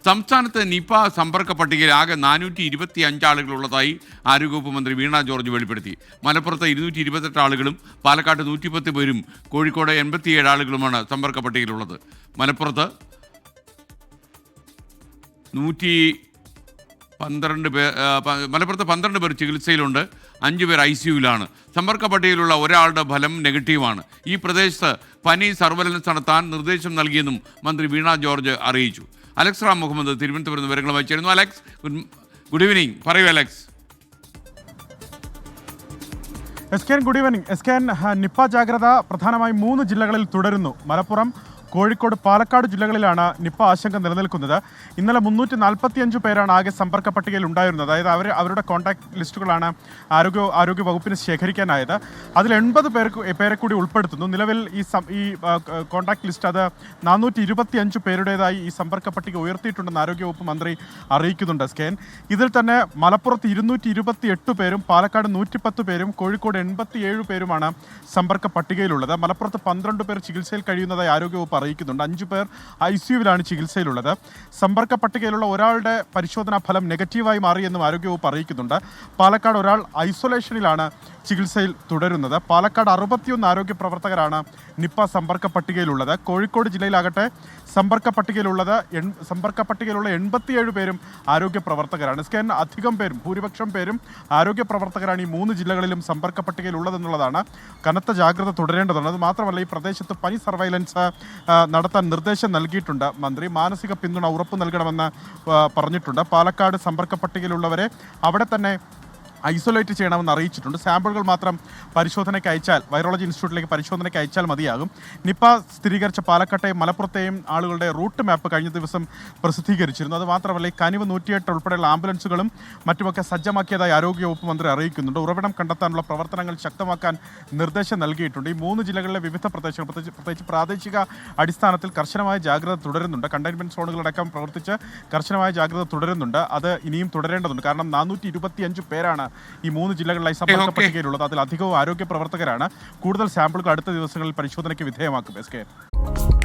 സംസ്ഥാനത്ത് നിപ സമ്പർക്ക പട്ടികയിൽ ആകെ 425 ആളുകളുള്ളതായി ആരോഗ്യവകുപ്പ് മന്ത്രി വീണ ജോർജ് വെളിപ്പെടുത്തി. മലപ്പുറത്ത് 228 ആളുകളും പാലക്കാട് 110 പേരും കോഴിക്കോട് 87 ആളുകളുമാണ് സമ്പർക്ക പട്ടികയിലുള്ളത്. മലപ്പുറത്ത് 12 പേർ ചികിത്സയിലുണ്ട്, 5 പേർ ICUവിലാണ്. സമ്പർക്ക പട്ടികയിലുള്ള ഒരാളുടെ ഫലം നെഗറ്റീവാണ്. ഈ പ്രദേശത്ത് പനി സർവൈലൻസ് നടത്താൻ നിർദ്ദേശം നൽകിയെന്നും മന്ത്രി വീണ ജോർജ് അറിയിച്ചു. അലക്സ് റാം മുഹമ്മദ് തിരുവനന്തപുരത്ത് വിവരങ്ങളുമായി ചേരുന്നു. Alex, good evening. പറയൂ അലക്സ്. Good evening. നിപ്പ ജാഗ്രത പ്രധാനമായും 3 ജില്ലകളിൽ തുടരുന്നു. മലപ്പുറം, കോഴിക്കോട്, പാലക്കാട് ജില്ലകളിലാണ് നിപ്പ ആശങ്ക നിലനിൽക്കുന്നത്. ഇന്നലെ 345 പേരാണ് ആകെ സമ്പർക്ക പട്ടികയിൽ ഉണ്ടായിരുന്നത്. അതായത് അവരുടെ കോൺടാക്ട് ലിസ്റ്റുകളാണ് ആരോഗ്യ വകുപ്പിന് ശേഖരിക്കാനായത്. അതിൽ 80 പേരെ കൂടി ഉൾപ്പെടുത്തുന്നു. നിലവിൽ ഈ കോൺടാക്ട് ലിസ്റ്റ് അത് 425 പേരുടേതായി ഈ സമ്പർക്ക പട്ടിക ഉയർത്തിയിട്ടുണ്ടെന്ന് ആരോഗ്യവകുപ്പ് മന്ത്രി അറിയിക്കുന്നുണ്ട്. ഇതിൽ തന്നെ മലപ്പുറത്ത് 228 പേരും പാലക്കാട് 110 പേരും കോഴിക്കോട് 87 പേരുമാണ് സമ്പർക്ക പട്ടികയിലുള്ളത്. മലപ്പുറത്ത് 12 പേർ ചികിത്സയിൽ കഴിയുന്നതായി ആരോഗ്യവകുപ്പ് അറിയിക്കുന്നുണ്ട്. 5 പേർ ICUവിലാണ് ചികിത്സയിലുള്ളത്. സമ്പർക്ക പട്ടികയിലുള്ള ഒരാളുടെ പരിശോധനാ ഫലം നെഗറ്റീവായി മാറിയെന്നും ആരോഗ്യവകുപ്പ് അറിയിക്കുന്നുണ്ട്. പാലക്കാട് ഒരാൾ ഐസൊലേഷനിലാണ് ചികിത്സയിൽ തുടരുന്നത്. പാലക്കാട് 61 ആരോഗ്യ പ്രവർത്തകരാണ് നിപ്പ സമ്പർക്ക പട്ടികയിലുള്ളത്. കോഴിക്കോട് ജില്ലയിലാകട്ടെ സമ്പർക്ക പട്ടികയിലുള്ള 87 പേരും ആരോഗ്യ പ്രവർത്തകരാണ്. അധികം പേരും ഭൂരിപക്ഷം പേരും ആരോഗ്യ പ്രവർത്തകരാണ് ഈ 3 ജില്ലകളിലും സമ്പർക്ക പട്ടികയിലുള്ളതെന്നുള്ളതാണ്. കനത്ത ജാഗ്രത തുടരേണ്ടതുണ്ട്. അത് മാത്രമല്ല, ഈ പ്രദേശത്ത് പനി സർവൈലൻസ് നടത്താൻ നിർദ്ദേശം നൽകിയിട്ടുണ്ട് മന്ത്രി. മാനസിക പിന്തുണ ഉറപ്പു നൽകണമെന്ന് പറഞ്ഞിട്ടുണ്ട്. പാലക്കാട് സമ്പർക്ക പട്ടികയിലുള്ളവരെ അവിടെ തന്നെ ഐസൊലേറ്റ് ചെയ്യണമെന്ന് അറിയിച്ചിട്ടുണ്ട്. സാമ്പിളുകൾ മാത്രം പരിശോധനയ്ക്ക് അയച്ചാൽ, വൈറോളജി ഇൻസ്റ്റിറ്റ്യൂട്ടിലേക്ക് പരിശോധനയ്ക്ക് അയച്ചാൽ മതിയാകും. നിപ്പ സ്ഥിരീകരിച്ച പാലക്കാട്ടെയും മലപ്പുറത്തെയും ആളുകളുടെ റൂട്ട് മാപ്പ് കഴിഞ്ഞ ദിവസം പ്രസിദ്ധീകരിച്ചിരുന്നു. അത് മാത്രമല്ല, ഈ കനിവ് 108 ഉൾപ്പെടെയുള്ള ആംബുലൻസുകളും മറ്റുമൊക്കെ സജ്ജമാക്കിയതായി ആരോഗ്യവകുപ്പ് മന്ത്രി അറിയിക്കുന്നുണ്ട്. ഉറവിടം കണ്ടെത്താനുള്ള പ്രവർത്തനങ്ങൾ ശക്തമാക്കാൻ നിർദ്ദേശം നൽകിയിട്ടുണ്ട്. ഈ 3 ജില്ലകളിലെ വിവിധ പ്രദേശങ്ങൾ പ്രത്യേകിച്ച് പ്രാദേശിക അടിസ്ഥാനത്തിൽ കർശനമായ ജാഗ്രത തുടരുന്നുണ്ട്. കണ്ടെയ്ൻമെൻറ്റ് സോണുകളടക്കം പ്രവർത്തിച്ച് കർശനമായ ജാഗ്രത തുടരുന്നുണ്ട്. അത് ഇനിയും തുടരേണ്ടതുണ്ട്. കാരണം 425 പേരാണ് ഈ 3 ജില്ലകളിലായി സമ്പർക്ക പട്ടികയിലുള്ളത്. അതിൽ അധികവും ആരോഗ്യ പ്രവർത്തകരാണ്. കൂടുതൽ സാമ്പിളുകൾ അടുത്ത ദിവസങ്ങളിൽ പരിശോധനയ്ക്ക് വിധേയമാക്കും.